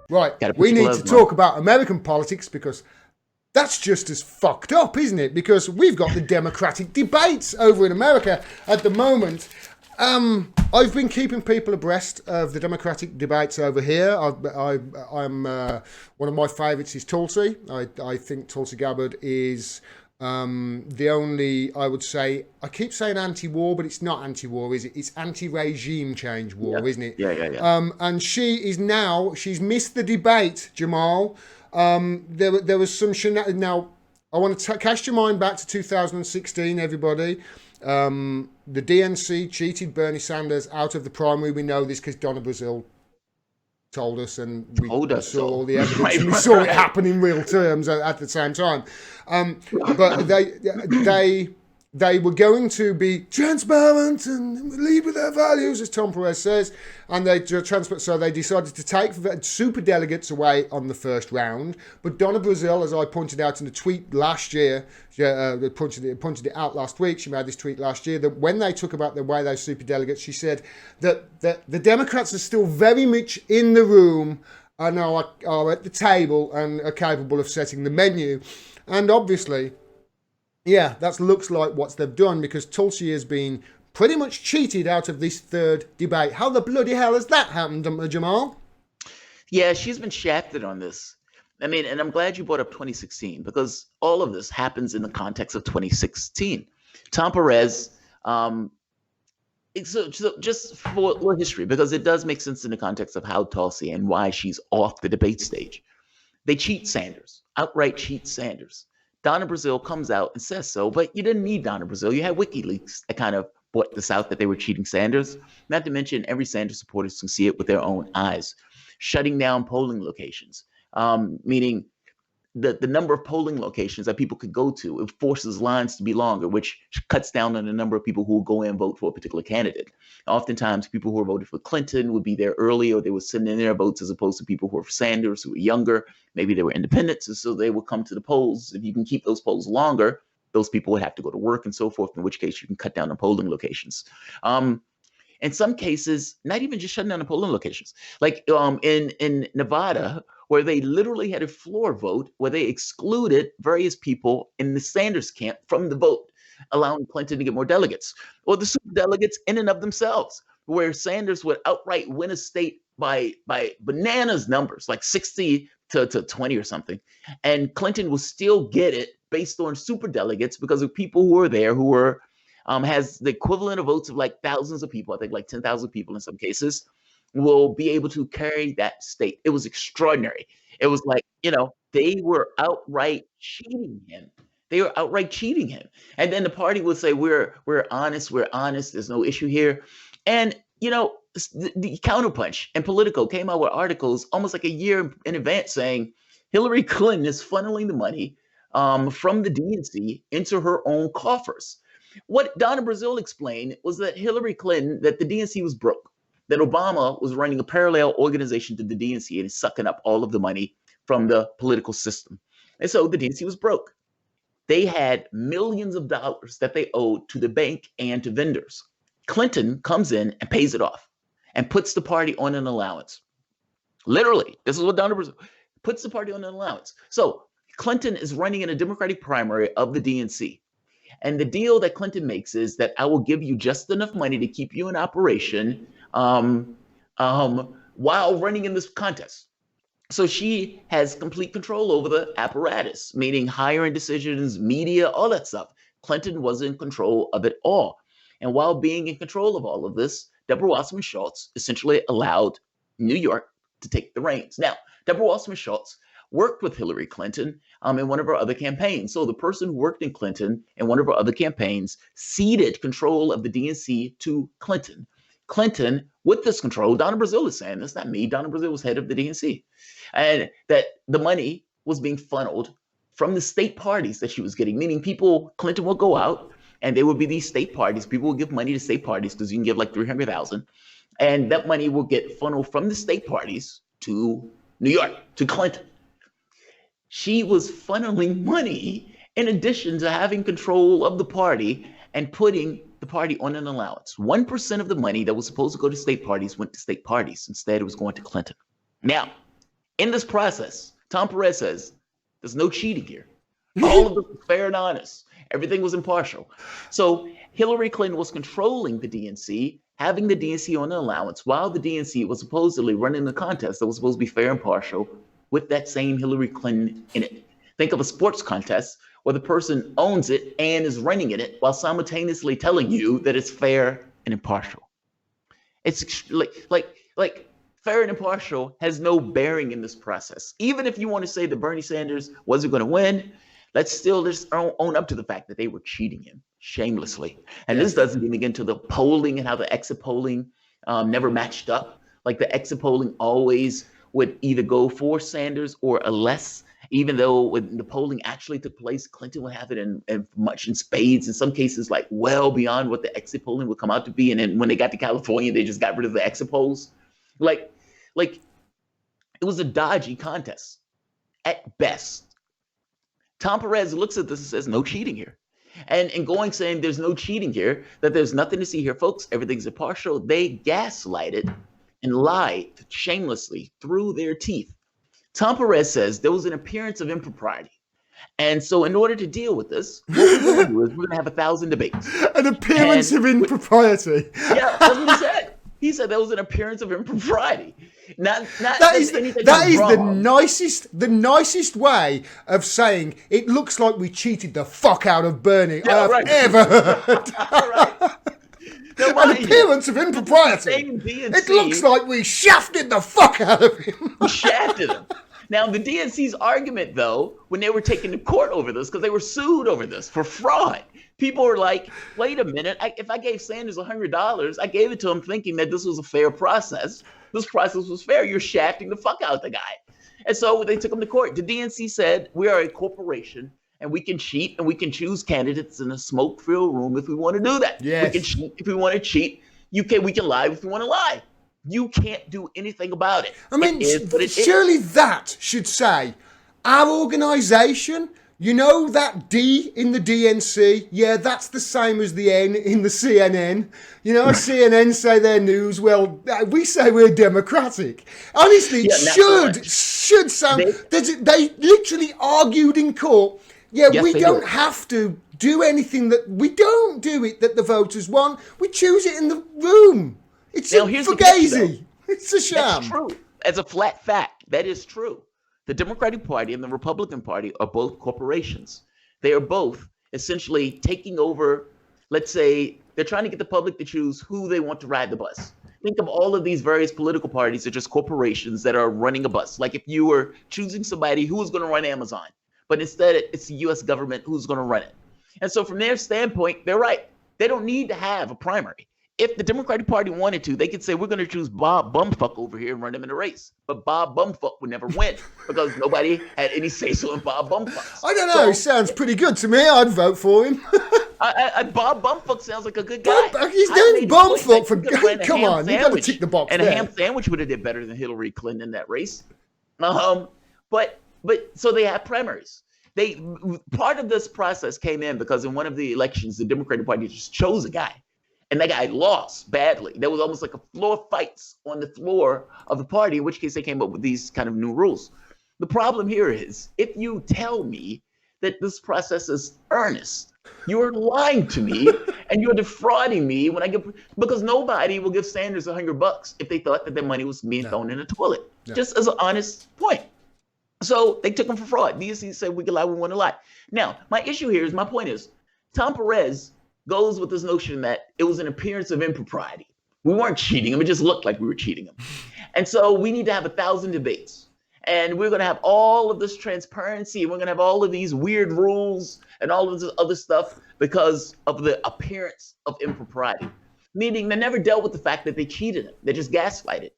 Right, we need to talk about American politics because that's just as fucked up, isn't it? Because we've got the Democratic debates over in America at the moment. I've been keeping people abreast of the Democratic debates over here. I'm one of my favourites is Tulsi. I think Tulsi Gabbard is the only, I would say, I keep saying anti-war, but it's not anti-war, is it? It's anti-regime change war, isn't it? Yeah. And she's missed the debate, Jamarl. There was some now. I want to cast your mind back to 2016, everybody. The DNC cheated Bernie Sanders out of the primary. We know this because Donna Brazile told us, and we saw all the evidence, right, and we saw it happen in real terms at the same time. But they were going to be transparent and lead with their values, as Tom Perez says, and so they decided to take super delegates away on the first round. But Donna Brazile, as I pointed out in a tweet last year, pointed it out last week. She made this tweet last year that when they took away those super delegates, she said that the Democrats are still very much in the room and are at the table and are capable of setting the menu. And obviously, yeah, that looks like what they've done, because Tulsi has been pretty much cheated out of this third debate. How the bloody hell has that happened, Jamarl? Yeah, she's been shafted on this. I mean, and I'm glad you brought up 2016, because all of this happens in the context of 2016. Tom Perez, so just for history, because it does make sense in the context of how Tulsi and why she's off the debate stage. They cheat Sanders, outright cheat Sanders. Donna Brazile comes out and says so, but you didn't need Donna Brazile. You had WikiLeaks that kind of brought this out, that they were cheating Sanders. Not to mention, every Sanders supporter can see it with their own eyes. Shutting down polling locations, meaning the number of polling locations that people could go to, it forces lines to be longer, which cuts down on the number of people who will go in and vote for a particular candidate. Oftentimes, people who are voted for Clinton would be there early, or they would send in their votes, as opposed to people who are for Sanders, who were younger. Maybe they were independents, and so they would come to the polls. If you can keep those polls longer, those people would have to go to work and so forth, in which case you can cut down the polling locations. In some cases, not even just shutting down the polling locations, like in Nevada, where they literally had a floor vote where they excluded various people in the Sanders camp from the vote, allowing Clinton to get more delegates, or the super delegates in and of themselves, where Sanders would outright win a state by bananas numbers, like 60 to 20 or something. And Clinton will still get it based on super delegates because of people who are there who were has the equivalent of votes of like thousands of people, I think like 10,000 people in some cases, will be able to carry that state. It was extraordinary. It was like, they were outright cheating him. And then the party would say, we're honest. There's no issue here. And, the Counterpunch and Politico came out with articles almost like a year in advance saying Hillary Clinton is funneling the money from the DNC into her own coffers. What Donna Brazile explained was that that the DNC was broke, that Obama was running a parallel organization to the DNC and sucking up all of the money from the political system. And so the DNC was broke. They had millions of dollars that they owed to the bank and to vendors. Clinton comes in and pays it off and puts the party on an allowance. Literally, this is what Donna Brazile puts the party on an allowance. So Clinton is running in a Democratic primary of the DNC. And the deal that Clinton makes is that I will give you just enough money to keep you in operation while running in this contest. So she has complete control over the apparatus, meaning hiring decisions, media, all that stuff. Clinton was in control of it all. And while being in control of all of this, Deborah Wasserman Schultz essentially allowed New York to take the reins. Now, Deborah Wasserman Schultz worked with Hillary Clinton in one of her other campaigns. So the person who worked in Clinton in one of her other campaigns ceded control of the DNC to Clinton. Clinton, with this control, Donna Brazile is saying, that's not me, Donna Brazile was head of the DNC, and that the money was being funneled from the state parties that she was getting, meaning Clinton will go out and there would be these state parties. People will give money to state parties because you can give like $300,000. And that money will get funneled from the state parties to New York, to Clinton. She was funneling money in addition to having control of the party and putting the party on an allowance. 1% of the money that was supposed to go to state parties went to state parties. Instead, it was going to Clinton. Now, In this process, Tom Perez says there's no cheating here. All of this was fair and honest. Everything was impartial. So Hillary Clinton was controlling the DNC, having the DNC on an allowance, while the DNC was supposedly running the contest that was supposed to be fair and partial with that same Hillary Clinton in it. Think of a sports contest where the person owns it and is running in it while simultaneously telling you that it's fair and impartial. It's like fair and impartial has no bearing in this process. Even if you want to say that Bernie Sanders wasn't going to win, let's still just own up to the fact that they were cheating him shamelessly. And this doesn't even get into the polling and how the exit polling never matched up. Like the exit polling always would either go for Sanders or a less, even though when the polling actually took place, Clinton would have it in much in spades, in some cases, like well beyond what the exit polling would come out to be. And then when they got to California, they just got rid of the exit polls. Like it was a dodgy contest at best. Tom Perez looks at this and says, no cheating here. And in saying there's no cheating here, that there's nothing to see here, folks, everything's impartial, they gaslighted and lied shamelessly through their teeth. Tom Perez says there was an appearance of impropriety. And so in order to deal with this, what we're going to do is we're going to have 1,000 debates. An appearance of impropriety. Yeah, that's what he said. He said there was an appearance of impropriety. That is the nicest way of saying it looks like we cheated the fuck out of Bernie I've ever heard. An appearance of impropriety. It looks like we shafted the fuck out of him. We shafted him. Now, the DNC's argument, though, when they were taken to court over this, because they were sued over this for fraud, people were like, wait a minute, if I gave Sanders $100, I gave it to him thinking that this was a fair process. This process was fair. You're shafting the fuck out the guy. And so they took him to court. The DNC said, we are a corporation and we can cheat and we can choose candidates in a smoke-filled room if we want to do that. Yes. We can cheat if we want to cheat. We can lie if we want to lie. You can't do anything about it. I mean, surely that should say, our organisation, you know that D in the DNC? Yeah, that's the same as the N in the CNN. You know, CNN say their news. Well, we say we're democratic. Honestly, it should sound... They literally argued in court. Yeah, yes, we don't have to do anything that... We don't do it that the voters want. We choose it in the room. It's fugazi. It's a sham. That's true. As a flat fact, that is true. The Democratic Party and the Republican Party are both corporations. They are both essentially taking over, let's say, they're trying to get the public to choose who they want to ride the bus. Think of all of these various political parties are just corporations that are running a bus. Like if you were choosing somebody who was going to run Amazon, but instead it's the U.S. government who's going to run it. And so from their standpoint, they're right. They don't need to have a primary. If the Democratic Party wanted to, they could say, we're going to choose Bob Bumf over here and run him in the race. But Bob Bumf would never win because nobody had any say-so in Bob Bumf. I don't know. So, he sounds pretty good to me. I'd vote for him. Bob Bumf sounds like a good guy. He's doing Bumf for... Come on, you got to tick the box and there. A ham sandwich would have did better than Hillary Clinton in that race. But so they have primaries. Part of this process came in because in one of the elections, the Democratic Party just chose a guy. And that guy lost badly. There was almost like a floor fights on the floor of the party, in which case they came up with these kind of new rules. The problem here is, if you tell me that this process is earnest, you're lying to me and you're defrauding me because nobody will give Sanders $100 if they thought that their money was being thrown in the toilet. Just as an honest point. So they took him for fraud. DNC said we can lie, we want to lie. Now, my point is, Tom Perez goes with this notion that it was an appearance of impropriety. We weren't cheating him. It just looked like we were cheating him. And so we need to have 1,000 debates. And we're going to have all of this transparency. And we're going to have all of these weird rules and all of this other stuff because of the appearance of impropriety. Meaning they never dealt with the fact that they cheated him. They just gaslighted.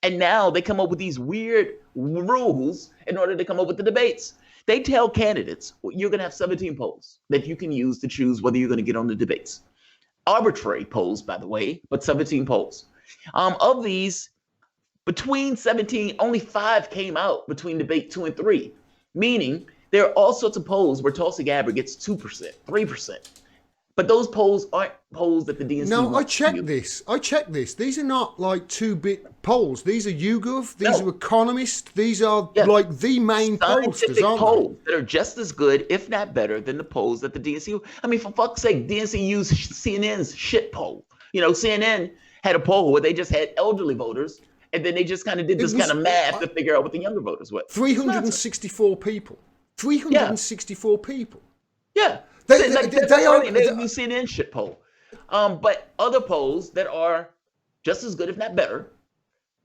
And now they come up with these weird rules in order to come up with the debates. They tell candidates, you're going to have 17 polls that you can use to choose whether you're going to get on the debates. Arbitrary polls, by the way, but 17 polls. Of these, between 17, only 5 came out between debate 2 and 3, meaning there are all sorts of polls where Tulsi Gabbard gets 2%, 3%. But those polls aren't polls that the DNC No, I wants to checked use. this. I checked this. These are not like 2-bit polls. These are YouGov. These No. are Economist. These are Yeah. like the main pollsters, Scientific aren't polls that are just as good, if not better, than the polls that the DNC. I mean, for fuck's sake, DNC used CNN's shit poll. You know, CNN had a poll where they just had elderly voters, and then they just kind of did this kind of math to figure out what the younger voters were. 364 people. 364 people. Yeah. They use CNN shit poll. But other polls that are just as good, if not better,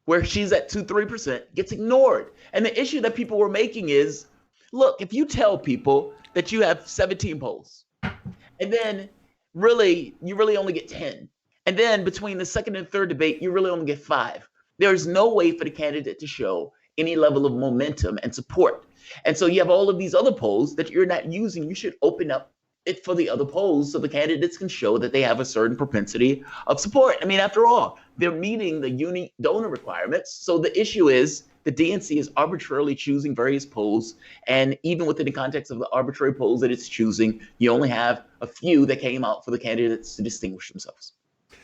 where she's at 2-3%, gets ignored. And the issue that people were making is, look, if you tell people that you have 17 polls, and then you really only get 10, and then between the second and third debate, you really only get 5, there's no way for the candidate to show any level of momentum and support. And so you have all of these other polls that you're not using. You should open up it for the other polls so the candidates can show that they have a certain propensity of support. I mean, after all, they're meeting the unique donor requirements. So the issue is the DNC is arbitrarily choosing various polls. And even within the context of the arbitrary polls that it's choosing, you only have a few that came out for the candidates to distinguish themselves.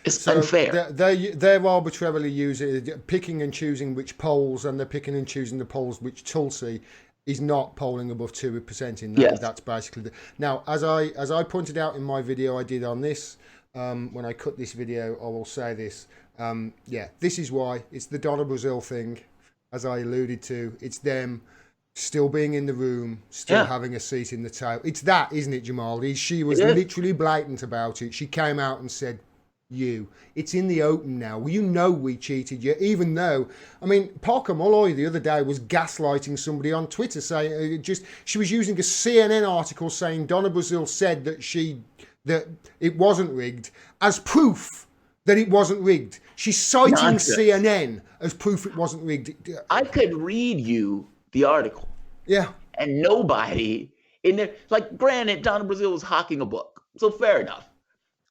It's unfair. They're arbitrarily picking and choosing which polls, and they're picking and choosing the polls which Tulsi is not polling above 2% in that. Yes. That's basically now, as I pointed out in my video I did on this, when I cut this video, I will say this. This is why it's the Donna Brazile thing, as I alluded to. It's them still being in the room, still having a seat in the table. It's that, isn't it, Jamarl? She was literally blatant about it. She came out and said, it's in the open now. You know we cheated you, even though, I mean, Parker Molloy the other day was gaslighting somebody on Twitter, saying she was using a CNN article saying Donna Brazile said that it wasn't rigged as proof that it wasn't rigged. She's citing CNN as proof it wasn't rigged. I could read you the article. Yeah. And nobody in there, like, granted, Donna Brazile was hawking a book, so fair enough.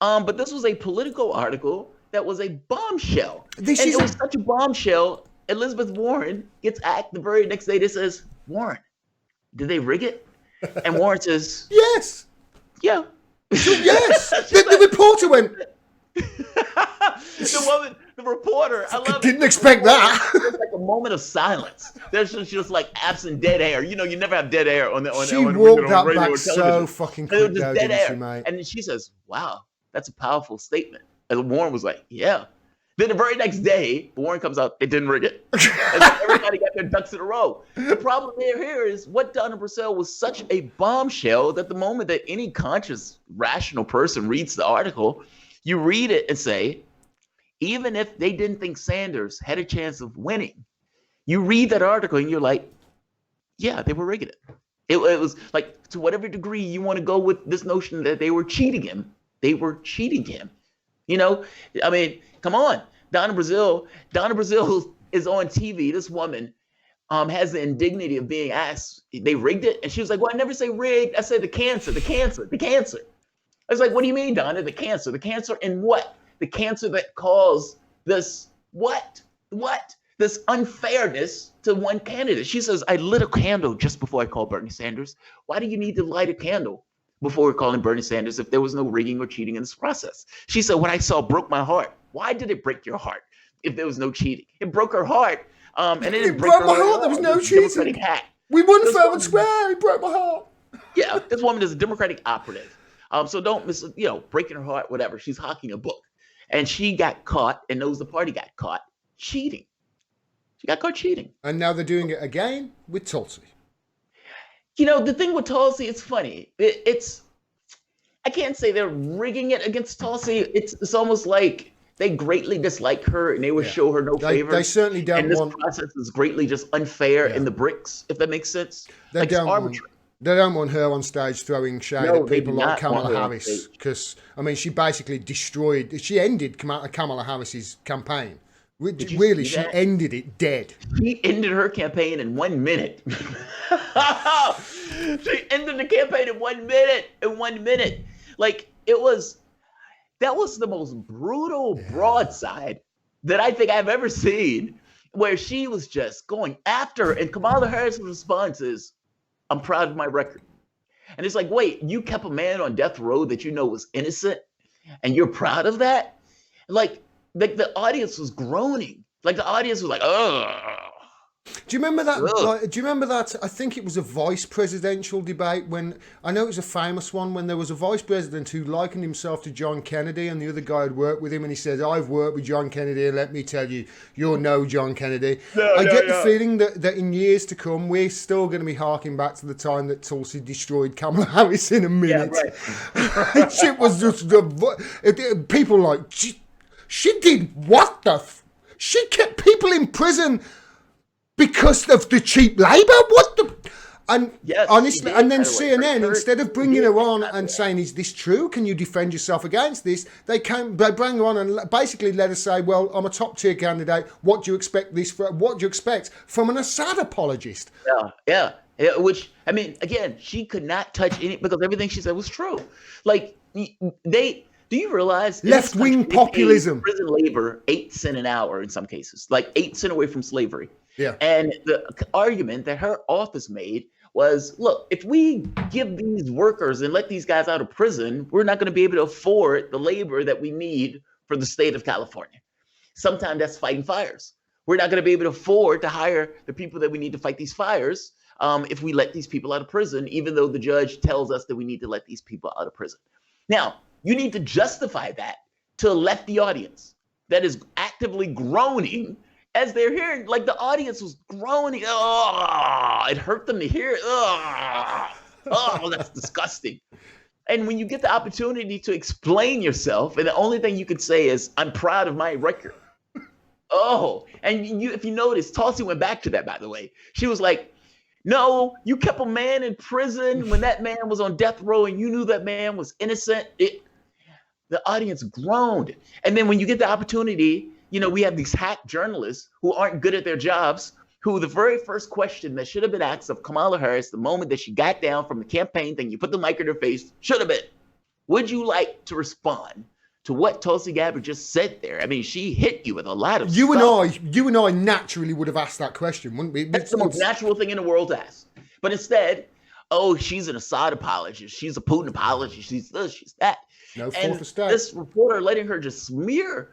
But this was a political article that was a bombshell. It was such a bombshell. Elizabeth Warren gets asked the very next day. That says, Warren, did they rig it? And Warren says, yes. Yeah. Yes. the reporter went. The reporter, I love didn't expect that. It's like a moment of silence. There's just like absent dead air. You know, you never have dead air on she walked that back so fucking quick, though, didn't she, mate? And then she says, wow, that's a powerful statement. And Warren was like, yeah. Then the very next day, Warren comes out, they didn't rig it. And everybody got their ducks in a row. The problem here is what Donna Brazile was such a bombshell that the moment that any conscious, rational person reads the article, you read it and say, even if they didn't think Sanders had a chance of winning, you read that article and you're like, yeah, they were rigging it. It was like, to whatever degree you want to go with this notion that they were cheating him, they were cheating him. You know, I mean, come on. Donna Brazile is on TV. This woman has the indignity of being asked, they rigged it? And she was like, well, I never say rigged. I say the cancer. I was like, what do you mean, Donna? The cancer. The cancer in what? The cancer that caused this what? This unfairness to one candidate. She says, I lit a candle just before I called Bernie Sanders. Why do you need to light a candle before calling Bernie Sanders if there was no rigging or cheating in this process? She said, what I saw broke my heart. Why did it break your heart if there was no cheating? It broke her heart. And it didn't break my heart. There was no cheating. We won fair and square. It broke my heart. Yeah, this woman is a Democratic operative. So don't miss, breaking her heart, whatever. She's hawking a book. And she got caught and knows the party got caught cheating. She got caught cheating. And now they're doing it again with Tulsi. You know, the thing with Tulsi, it's funny. I can't say they're rigging it against Tulsi. It's almost like they greatly dislike her and they will show her no favor. They certainly don't and this process is greatly just unfair in the bricks, if that makes sense. They don't arbitrary. They don't want her on stage throwing shade at people like Kamala Harris, because, I mean, she basically she ended Kamala Harris's campaign. Really, she ended it dead. She ended her campaign in 1 minute. She ended the campaign in 1 minute. Like, that was the most brutal broadside that I think I've ever seen, where she was just going after her, and Kamala Harris's response is, I'm proud of my record. And it's like, wait, you kept a man on death row that you know was innocent, and you're proud of that? Like the audience was groaning. Like the audience was like, ugh. Do you remember that? Ugh. Like, do you remember that? I think it was a vice presidential debate when I know it was a famous one when there was a vice president who likened himself to John Kennedy, and the other guy had worked with him, and he said, "I've worked with John Kennedy, and let me tell you, you're no John Kennedy." I get the feeling that in years to come, we're still going to be harking back to the time that Tulsi destroyed Kamala Harris in a minute. Yeah, right. Shit was just people like she did what the. She kept people in prison because of the cheap labour. What the? And yes, honestly, and then CNN, her, instead of bringing her on and saying, "Is this true? Can you defend yourself against this?" They bring her on and basically let her say, "Well, I'm a top tier candidate. What do you expect What do you expect from an Assad apologist?" Yeah. Which, I mean, again, she could not touch any because everything she said was true. Like do you realize left-wing populism, prison labor 8 cents an hour in some cases, like 8 cents away from slavery. Yeah. And the argument that her office made was, look, if we give these workers and let these guys out of prison, we're not going to be able to afford the labor that we need for the state of California. Sometimes that's fighting fires. We're not going to be able to afford to hire the people that we need to fight these fires if we let these people out of prison, even though the judge tells us that we need to let these people out of prison. Now, you need to justify that to a lefty audience that is actively groaning as they're hearing, like the audience was groaning. Oh, it hurt them to hear it. Oh, that's disgusting. And when you get the opportunity to explain yourself, and the only thing you could say is, I'm proud of my record. Oh, and if you notice, Tulsi went back to that, by the way. She was like, no, you kept a man in prison when that man was on death row and you knew that man was innocent. The audience groaned. And then when you get the opportunity, we have these hack journalists who aren't good at their jobs, who the very first question that should have been asked of Kamala Harris the moment that she got down from the campaign thing, you put the mic in her face, should have been, would you like to respond to what Tulsi Gabbard just said there? I mean, she hit you with a lot of stuff. You and I naturally would have asked that question, wouldn't we? That's the most natural thing in the world to ask. But instead, oh, she's an Assad apologist. She's a Putin apologist. She's this, she's that. No and fourth estate. This reporter letting her just smear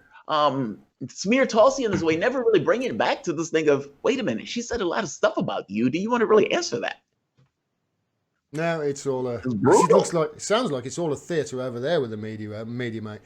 Tulsi in this way, never really bringing it back to this thing of, wait a minute, she said a lot of stuff about you. Do you want to really answer that? No, it's all it sounds like it's all a theatre over there with the media, mate.